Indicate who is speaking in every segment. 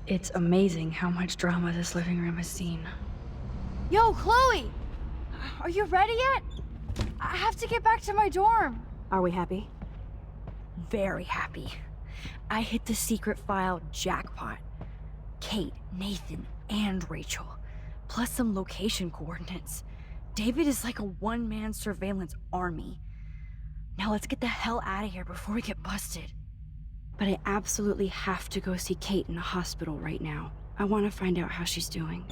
Speaker 1: It's amazing how much drama this living room has seen.
Speaker 2: Yo, Chloe! Are you ready yet? I have to get back to my dorm.
Speaker 3: Are we happy?
Speaker 2: Very happy. I hit the secret file jackpot. Kate, Nathan, and Rachel. Plus some location coordinates. David is like a one-man surveillance army. Now let's get the hell out of here before we get busted.
Speaker 1: But I absolutely have to go see Kate in the hospital right now. I want to find out how she's doing.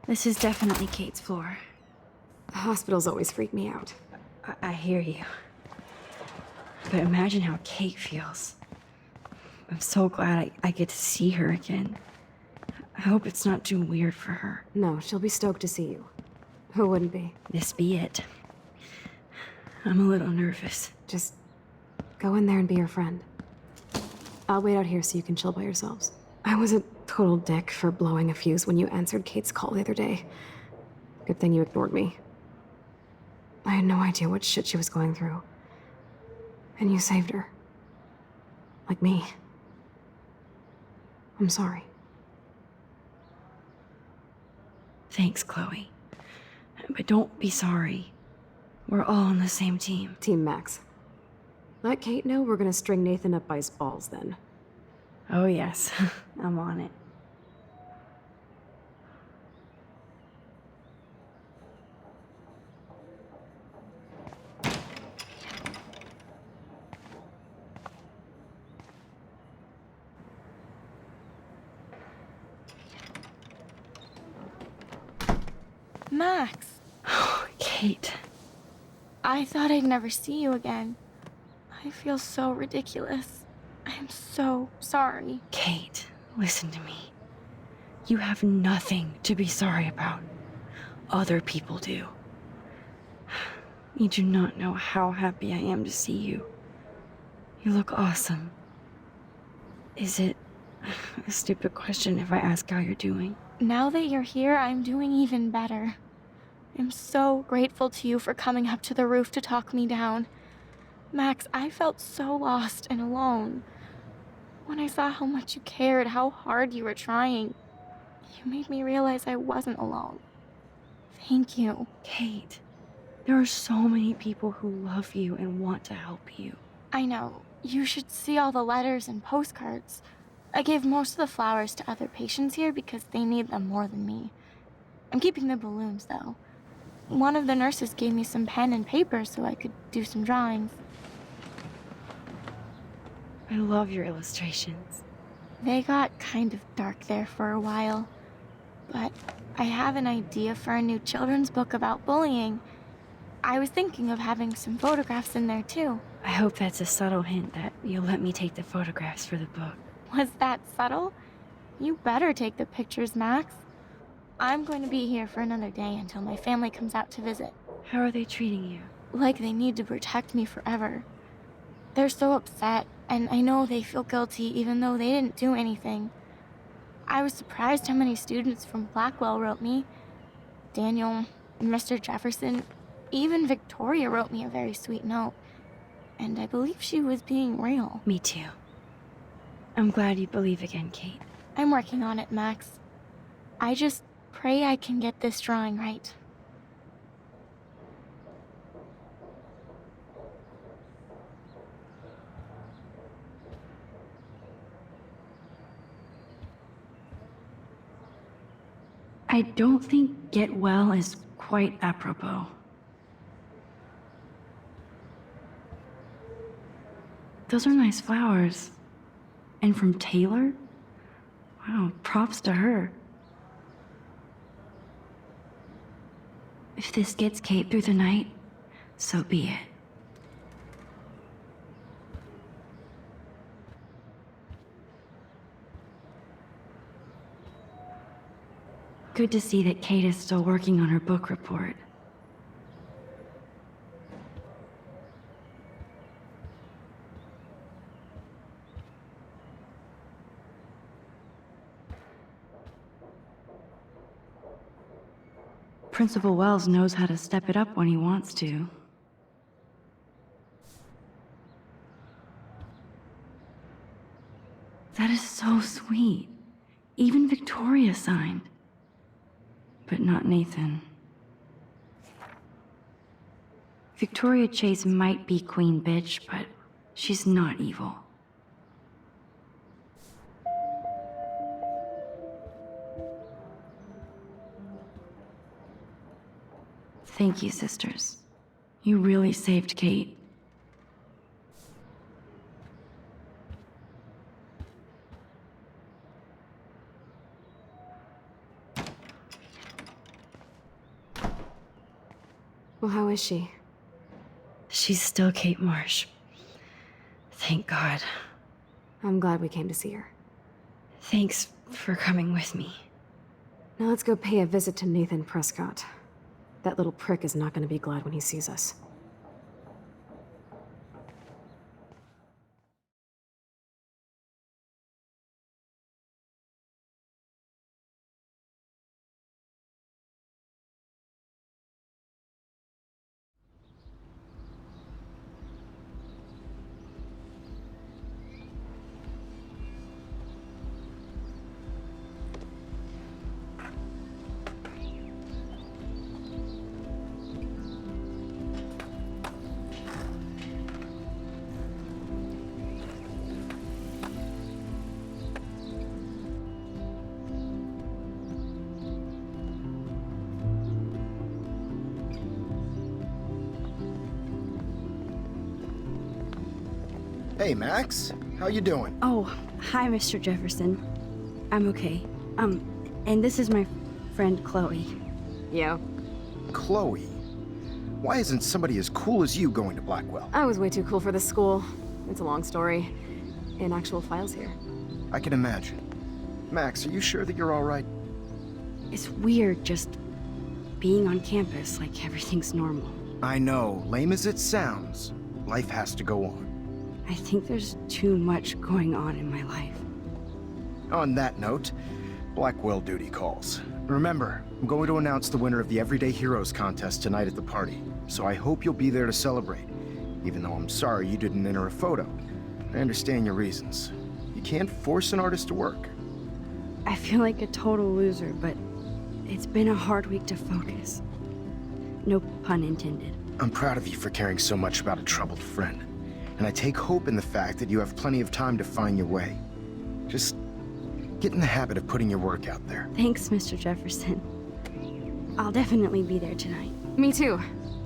Speaker 1: This is definitely Kate's floor.
Speaker 3: Hospitals always freak me out.
Speaker 1: I hear you. But imagine how Kate feels. I'm so glad I get to see her again. I hope it's not too weird for her.
Speaker 3: No, she'll be stoked to see you. Who wouldn't be?
Speaker 1: This be it. I'm a little nervous.
Speaker 3: Just go in there and be your friend. I'll wait out here so you can chill by yourselves. I was a total dick for blowing a fuse when you answered Kate's call the other day. Good thing you ignored me. I had no idea what shit she was going through. And you saved her. Like me. I'm sorry.
Speaker 1: Thanks, Chloe. But don't be sorry. We're all on the same team.
Speaker 3: Team Max. Let Kate know we're gonna string Nathan up by his balls then.
Speaker 1: Oh yes, I'm on it.
Speaker 4: Max,
Speaker 1: Kate.
Speaker 4: I thought I'd never see you again. I feel so ridiculous. I'm so sorry.
Speaker 1: Kate, listen to me. You have nothing to be sorry about. Other people do. You do not know how happy I am to see you. You look awesome. Is it a stupid question if I ask how you're doing?
Speaker 4: Now that you're here, I'm doing even better. I'm so grateful to you for coming up to the roof to talk me down. Max, I felt so lost and alone. When I saw how much you cared, how hard you were trying, you made me realize I wasn't alone. Thank you.
Speaker 1: Kate, there are so many people who love you and want to help you.
Speaker 4: I know. You should see all the letters and postcards. I gave most of the flowers to other patients here because they need them more than me. I'm keeping the balloons, though. One of the nurses gave me some pen and paper so I could do some drawings.
Speaker 1: I love your illustrations.
Speaker 4: They got kind of dark there for a while. But I have an idea for a new children's book about bullying. I was thinking of having some photographs in there, too.
Speaker 1: I hope that's a subtle hint that you'll let me take the photographs for the book.
Speaker 4: Was that subtle? You better take the pictures, Max. I'm going to be here for another day until my family comes out to visit.
Speaker 1: How are they treating you?
Speaker 4: Like they need to protect me forever. They're so upset, and I know they feel guilty even though they didn't do anything. I was surprised how many students from Blackwell wrote me. Daniel, Mr. Jefferson, even Victoria wrote me a very sweet note. And I believe she was being real.
Speaker 1: Me too. I'm glad you believe again, Kate.
Speaker 4: I'm working on it, Max. I just pray I can get this drawing right.
Speaker 1: I don't think get well is quite apropos. Those are nice flowers. And from Taylor? Wow, props to her. If this gets Kate through the night, so be it. Good to see that Kate is still working on her book report. Principal Wells knows how to step it up when he wants to. That is so sweet. Even Victoria signed. But not Nathan. Victoria Chase might be queen bitch, but she's not evil. Thank you, sisters. You really saved Kate.
Speaker 3: Well, how is she?
Speaker 1: She's still Kate Marsh. Thank God.
Speaker 3: I'm glad we came to see her.
Speaker 1: Thanks for coming with me.
Speaker 3: Now let's go pay a visit to Nathan Prescott. That little prick is not going to be glad when he sees us.
Speaker 5: Hey, Max. How you doing?
Speaker 1: Oh, hi, Mr. Jefferson. I'm okay. And this is my friend Chloe.
Speaker 3: Yo.
Speaker 5: Chloe. Why isn't somebody as cool as you going to Blackwell?
Speaker 3: I was way too cool for this school. It's a long story. In actual files here.
Speaker 5: I can imagine. Max, are you sure that you're all right?
Speaker 1: It's weird just being on campus like everything's normal.
Speaker 5: I know. Lame as it sounds, life has to go on.
Speaker 1: I think there's too much going on in my life.
Speaker 5: On that note, Blackwell duty calls. Remember, I'm going to announce the winner of the Everyday Heroes contest tonight at the party, so I hope you'll be there to celebrate, even though I'm sorry you didn't enter a photo. I understand your reasons. You can't force an artist to work.
Speaker 1: I feel like a total loser, but it's been a hard week to focus. No pun intended.
Speaker 5: I'm proud of you for caring so much about a troubled friend, and I take hope in the fact that you have plenty of time to find your way. Just get in the habit of putting your work out there.
Speaker 1: Thanks, Mr. Jefferson. I'll definitely be there tonight.
Speaker 3: Me too.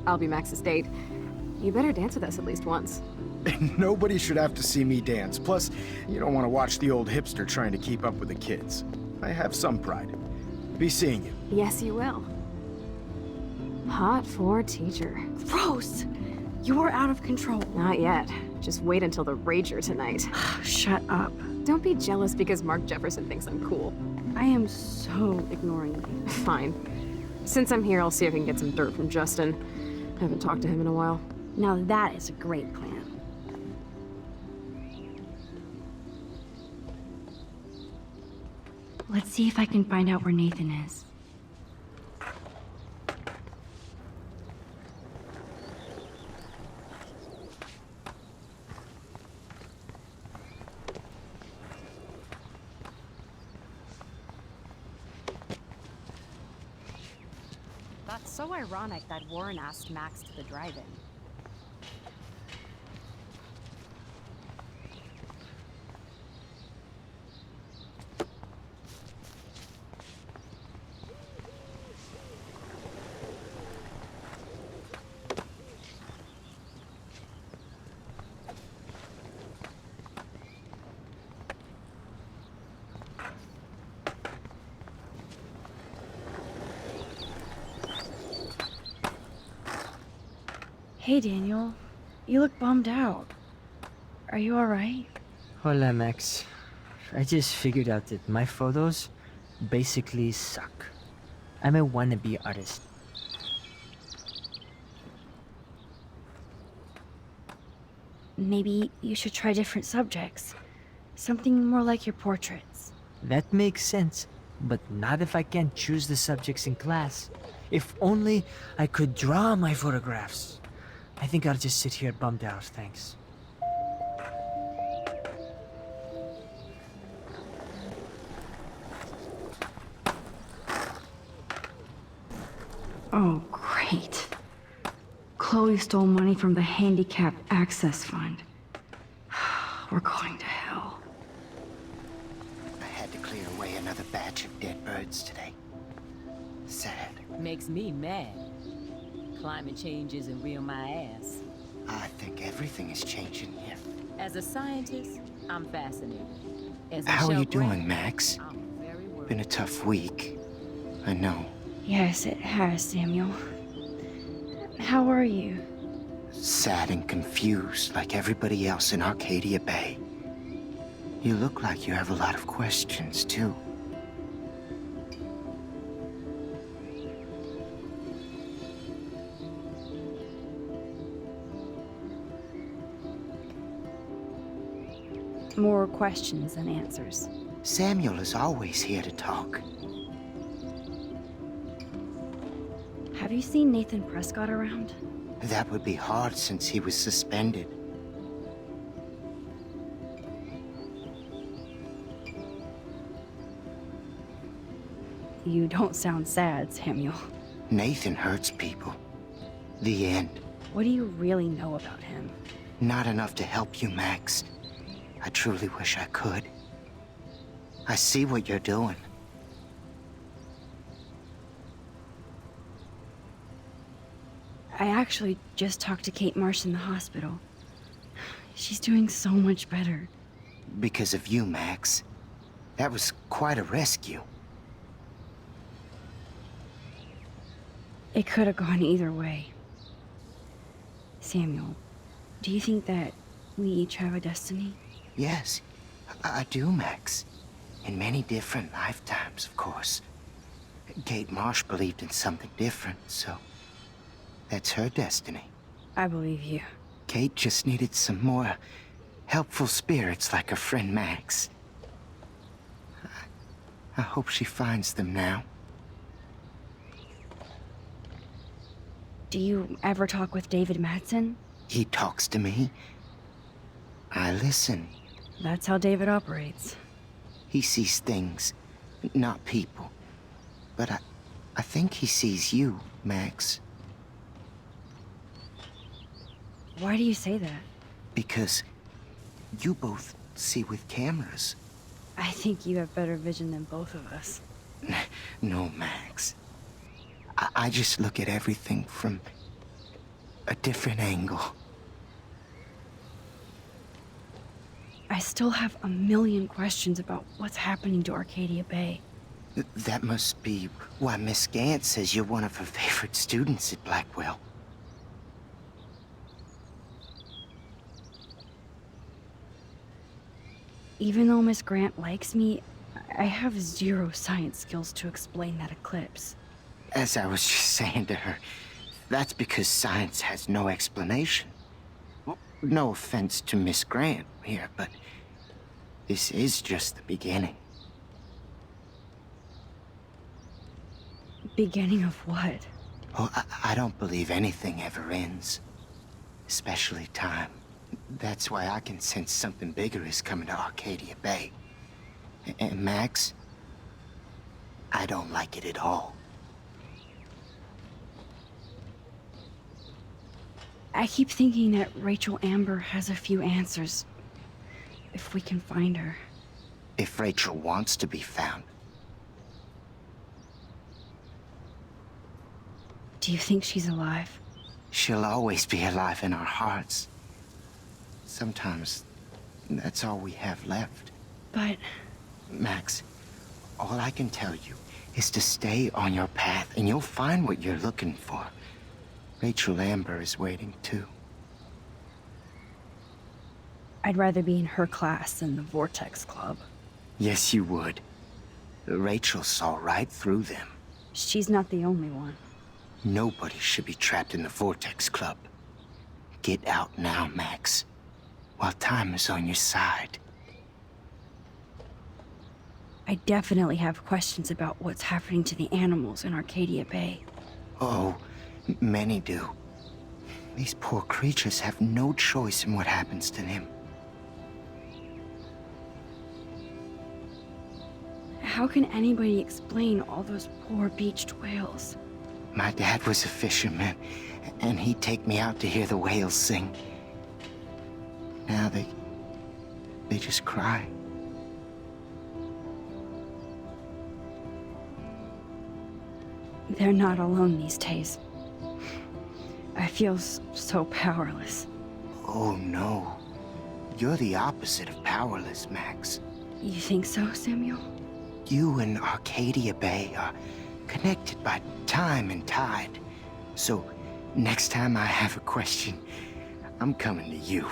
Speaker 3: I'll be Max's date. You better dance with us at least once.
Speaker 5: Nobody should have to see me dance. Plus, you don't want to watch the old hipster trying to keep up with the kids. I have some pride. Be seeing you.
Speaker 3: Yes, you will. Hot for teacher.
Speaker 1: Gross! You're out of control.
Speaker 3: Not yet. Just wait until the Rager tonight.
Speaker 1: Shut up.
Speaker 3: Don't be jealous because Mark Jefferson thinks I'm cool.
Speaker 1: I am so ignoring you.
Speaker 3: Fine. Since I'm here, I'll see if I can get some dirt from Justin. Haven't talked to him in a while.
Speaker 1: Now that is a great plan. Let's see if I can find out where Nathan is.
Speaker 2: That's so ironic that Warren asked Max to the drive-in.
Speaker 1: Hey, Daniel. You look bummed out. Are you alright?
Speaker 6: Hola, Max. I just figured out that my photos basically suck. I'm a wannabe artist.
Speaker 1: Maybe you should try different subjects. Something more like your portraits.
Speaker 6: That makes sense, but not if I can't choose the subjects in class. If only I could draw my photographs. I think I'll just sit here bummed out, thanks.
Speaker 1: Oh, great. Chloe stole money from the Handicap Access Fund. We're going to hell.
Speaker 5: I had to clear away another batch of dead birds today. Sad.
Speaker 7: Makes me mad. Climate change isn't real my ass.
Speaker 5: I think everything is changing here.
Speaker 7: As a scientist, I'm fascinated. As
Speaker 5: How are
Speaker 7: Michelle
Speaker 5: you doing,
Speaker 7: Grant,
Speaker 5: Max?
Speaker 7: I'm very worried.
Speaker 5: Been a tough week. I know.
Speaker 1: Yes, it has, Samuel. How are you?
Speaker 5: Sad and confused like everybody else in Arcadia Bay. You look like you have a lot of questions, too.
Speaker 1: More questions than answers.
Speaker 5: Samuel is always here to talk.
Speaker 1: Have you seen Nathan Prescott around?
Speaker 5: That would be hard since he was suspended.
Speaker 1: You don't sound sad, Samuel.
Speaker 5: Nathan hurts people. The end.
Speaker 1: What do you really know about him?
Speaker 5: Not enough to help you, Max. I truly wish I could. I see what you're doing.
Speaker 1: I actually just talked to Kate Marsh in the hospital. She's doing so much better.
Speaker 5: Because of you, Max. That was quite a rescue.
Speaker 1: It could have gone either way. Samuel, do you think that we each have a destiny?
Speaker 5: Yes, I do, Max. In many different lifetimes, of course. Kate Marsh believed in something different, so that's her destiny.
Speaker 1: I believe you.
Speaker 5: Kate just needed some more helpful spirits like her friend Max. I hope she finds them now.
Speaker 1: Do you ever talk with David Madsen?
Speaker 5: He talks to me. I listen.
Speaker 1: That's how David operates.
Speaker 5: He sees things, not people. But I think he sees you, Max.
Speaker 1: Why do you say that?
Speaker 5: Because you both see with cameras.
Speaker 1: I think you have better vision than both of us.
Speaker 5: No, Max. I just look at everything from a different angle.
Speaker 1: I still have a million questions about what's happening to Arcadia Bay.
Speaker 5: That must be why Miss Gant says you're one of her favorite students at Blackwell.
Speaker 1: Even though Miss Grant likes me, I have zero science skills to explain that eclipse.
Speaker 5: As I was just saying to her, that's because science has no explanation. Well, no offense to Miss Grant here, but this is just the beginning.
Speaker 1: Beginning of what?
Speaker 8: Oh, I don't believe anything ever ends. Especially time. That's why I can sense something bigger is coming to Arcadia Bay. And Max, I don't like it at all.
Speaker 1: I keep thinking that Rachel Amber has a few answers. If we can find her.
Speaker 8: If Rachel wants to be found.
Speaker 1: Do you think she's alive?
Speaker 8: She'll always be alive in our hearts. Sometimes, that's all we have left.
Speaker 1: But
Speaker 8: Max, all I can tell you is to stay on your path and you'll find what you're looking for. Rachel Amber is waiting too.
Speaker 1: I'd rather be in her class than the Vortex Club.
Speaker 8: Yes, you would. Rachel saw right through them.
Speaker 1: She's not the only one.
Speaker 8: Nobody should be trapped in the Vortex Club. Get out now, Max, while time is on your side.
Speaker 1: I definitely have questions about what's happening to the animals in Arcadia Bay.
Speaker 8: Oh, many do. These poor creatures have no choice in what happens to them.
Speaker 1: How can anybody explain all those poor beached whales?
Speaker 8: My dad was a fisherman, and he'd take me out to hear the whales sing. Now they just cry.
Speaker 1: They're not alone these days. I feel so powerless.
Speaker 8: Oh no. You're the opposite of powerless, Max.
Speaker 1: You think so, Samuel?
Speaker 8: You and Arcadia Bay are connected by time and tide. So, next time I have a question, I'm coming to you.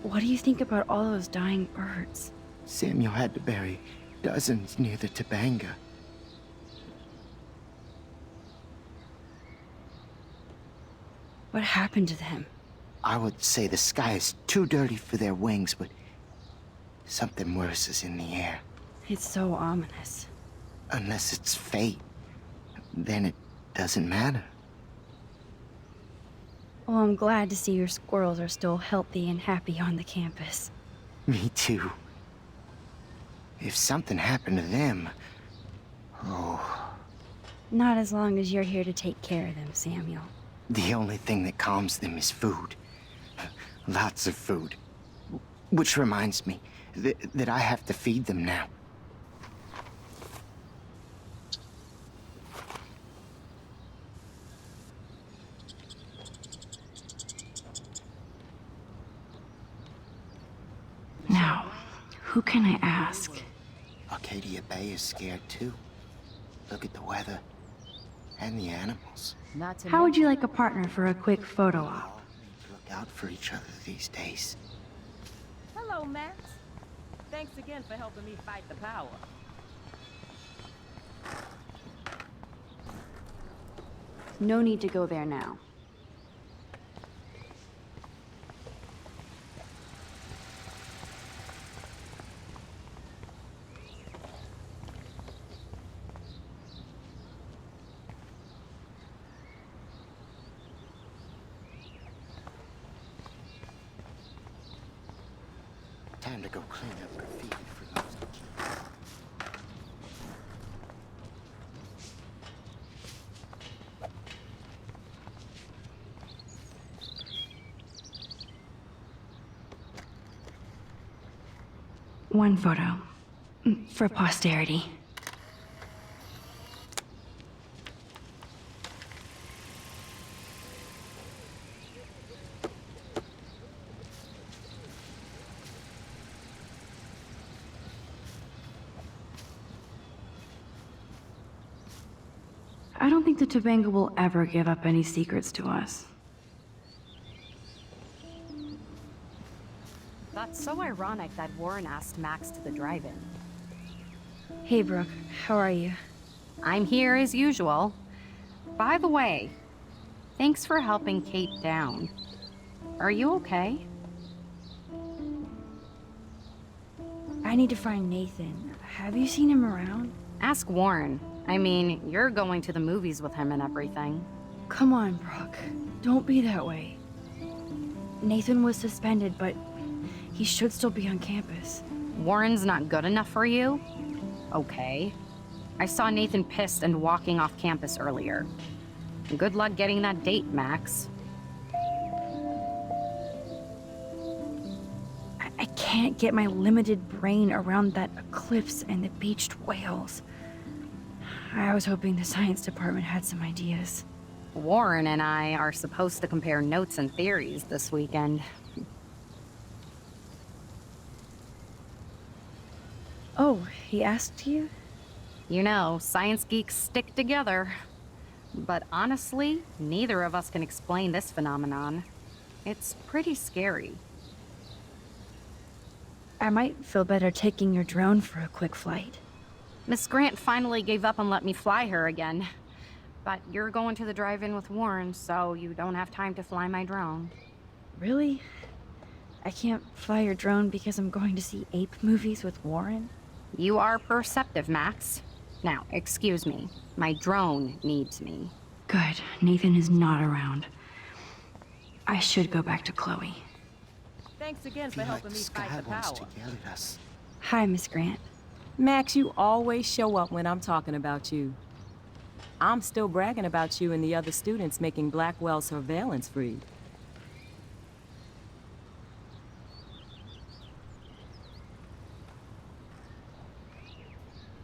Speaker 1: What do you think about all those dying birds?
Speaker 8: Samuel had to bury dozens near the Tobanga.
Speaker 1: What happened to them?
Speaker 8: I would say the sky is too dirty for their wings, but something worse is in the air.
Speaker 1: It's so ominous.
Speaker 8: Unless it's fate, then it doesn't matter.
Speaker 1: Well, I'm glad to see your squirrels are still healthy and happy on the campus.
Speaker 8: Me too. If something happened to them, oh,
Speaker 1: Not as long as you're here to take care of them, Samuel.
Speaker 8: the only thing that calms them is food. Lots of food. Which reminds me that I have to feed them now.
Speaker 1: Now, who can I ask?
Speaker 8: Arcadia Bay is scared too. Look at the weather. And the animals.
Speaker 7: Not to
Speaker 1: How would you like a partner for a quick photo op?
Speaker 8: All need to look out for each other these days.
Speaker 7: Hello, Max. Thanks again for helping me fight the power.
Speaker 1: No need to go there now.
Speaker 8: Time to go clean up graffiti for those kids.
Speaker 1: One photo. For posterity. I don't think the Tobanga will ever give up any secrets to us.
Speaker 2: That's so ironic that Warren asked Max to the drive-in.
Speaker 1: Hey, Brooke. How are you?
Speaker 9: I'm here as usual. By the way, thanks for helping Kate down. Are you okay?
Speaker 2: I need to find Nathan. Have you seen him around?
Speaker 9: Ask Warren. I mean, you're going to the movies with him and everything.
Speaker 2: Come on, Brooke. Don't be that way. Nathan was suspended, but he should still be on campus.
Speaker 9: Warren's not good enough for you? Okay. I saw Nathan pissed and walking off campus earlier. Good luck getting that date, Max.
Speaker 2: I can't get my limited brain around that eclipse and the beached whales. I was hoping the science department had some ideas.
Speaker 9: Warren and I are supposed to compare notes and theories this weekend.
Speaker 2: Oh, he asked you?
Speaker 9: You know, science geeks stick together. But honestly, neither of us can explain this phenomenon. It's pretty scary.
Speaker 2: I might feel better taking your drone for a quick flight.
Speaker 9: Miss Grant finally gave up and let me fly her again. But you're going to the drive-in with Warren, so you don't have time to fly my drone.
Speaker 2: Really? I can't fly your drone because I'm going to see ape movies with Warren?
Speaker 9: You are perceptive, Max. Now, excuse me. My drone needs me.
Speaker 2: Good. Nathan is not around. I should go back to Chloe.
Speaker 10: Thanks again
Speaker 8: I
Speaker 10: for
Speaker 8: feel like
Speaker 10: helping
Speaker 8: the
Speaker 10: me
Speaker 8: sky
Speaker 10: fight the
Speaker 8: wants
Speaker 10: power.
Speaker 8: to yell at us.
Speaker 2: Hi, Miss Grant.
Speaker 10: Max, you always show up when I'm talking about you. I'm still bragging about you and the other students making Blackwell surveillance free.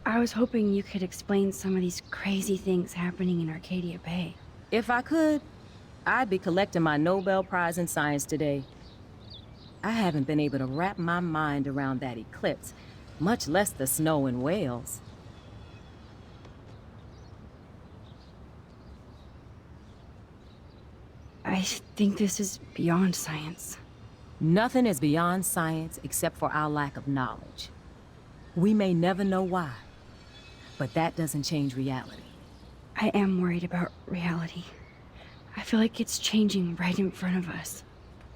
Speaker 2: I was hoping you could explain some of these crazy things happening in Arcadia Bay.
Speaker 10: If I could, I'd be collecting my Nobel Prize in Science today. I haven't been able to wrap my mind around that eclipse, much less the snow in Wales.
Speaker 2: I think this is beyond science.
Speaker 10: Nothing is beyond science except for our lack of knowledge. We may never know why, but that doesn't change reality.
Speaker 2: I am worried about reality. I feel like it's changing right in front of us.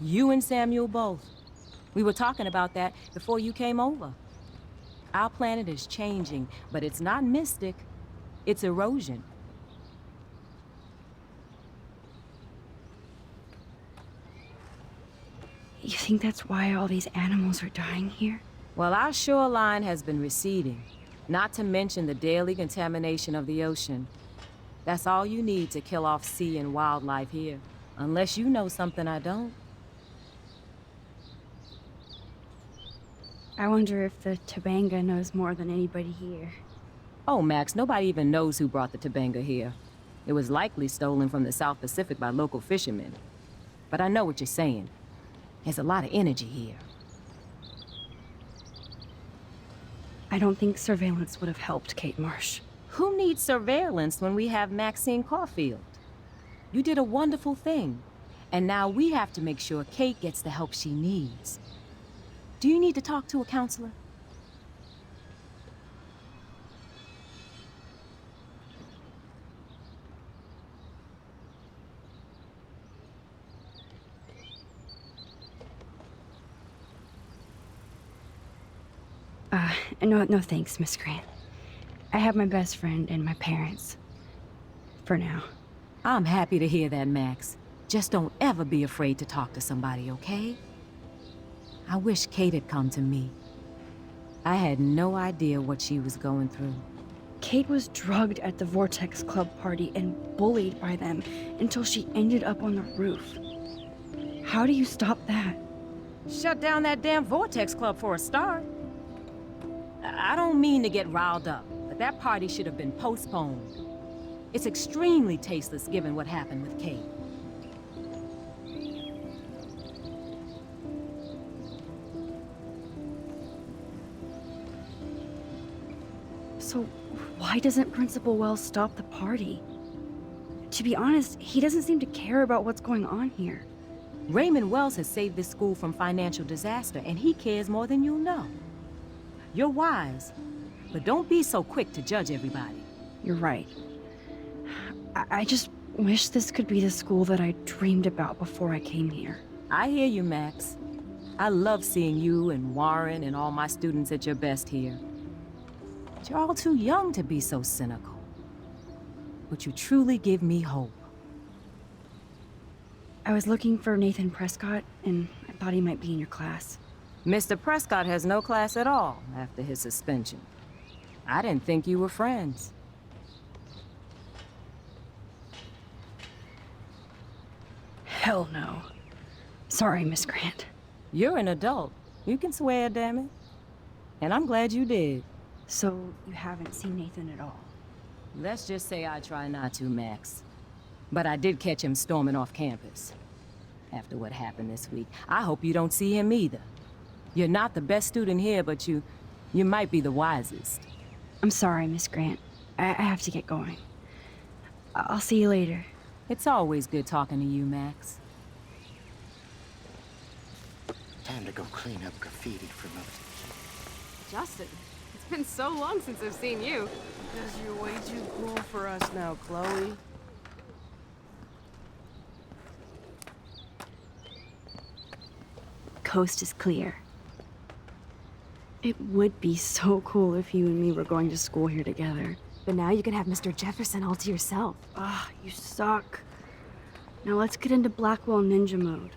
Speaker 10: You and Samuel both. We were talking about that before you came over. Our planet is changing, but it's not mystic. It's erosion.
Speaker 2: You think that's why all these animals are dying here?
Speaker 10: Well, our shoreline has been receding, not to mention the daily contamination of the ocean. That's all you need to kill off sea and wildlife here, unless you know something I don't.
Speaker 2: I wonder if the Tabanga knows more than anybody here.
Speaker 10: Oh, Max, nobody even knows who brought the Tabanga here. It was likely stolen from the South Pacific by local fishermen. But I know what you're saying. There's a lot of energy here.
Speaker 2: I don't think surveillance would have helped Kate Marsh.
Speaker 10: Who needs surveillance when we have Maxine Caulfield? You did a wonderful thing. And now we have to make sure Kate gets the help she needs. Do you need to talk to a counselor?
Speaker 2: No thanks, Miss Grant. I have my best friend and my parents. For now.
Speaker 10: I'm happy to hear that, Max. Just don't ever be afraid to talk to somebody, okay? I wish Kate had come to me. I had no idea what she was going through.
Speaker 2: Kate was drugged at the Vortex Club party and bullied by them until she ended up on the roof. How do you stop that?
Speaker 10: Shut down that damn Vortex Club for a start. I don't mean to get riled up, but that party should have been postponed. It's extremely tasteless given what happened with Kate.
Speaker 2: So why doesn't Principal Wells stop the party? To be honest, he doesn't seem to care about what's going on here.
Speaker 10: Raymond Wells has saved this school from financial disaster, and he cares more than you know. You're wise, but don't be so quick to judge everybody.
Speaker 2: You're right. I just wish this could be the school that I dreamed about before I came here.
Speaker 10: I hear you, Max. I love seeing you and Warren and all my students at your best here. But you're all too young to be so cynical. But you truly give me hope.
Speaker 1: I was looking for Nathan Prescott, and I thought he might be in your class.
Speaker 10: Mr. Prescott has no class at all after his suspension. I didn't think you were friends.
Speaker 1: Hell no. Sorry, Miss Grant.
Speaker 10: You're an adult. You can swear, damn it. And I'm glad you did.
Speaker 1: So, you haven't seen Nathan at all?
Speaker 10: Let's just say I try not to, Max. But I did catch him storming off campus. After what happened this week, I hope you don't see him either. You're not the best student here, but you might be the wisest.
Speaker 1: I'm sorry, Miss Grant. I have to get going. I'll see you later.
Speaker 10: It's always good talking to you, Max.
Speaker 8: Time to go clean up graffiti from up.
Speaker 3: Justin, it's been so long since I've seen you.
Speaker 11: Because you're way too cool for us now, Chloe.
Speaker 1: Coast is clear. It would be so cool if you and me were going to school here together.
Speaker 3: But now you can have Mr. Jefferson all to yourself.
Speaker 1: Ah, you suck. Now let's get into Blackwell Ninja mode.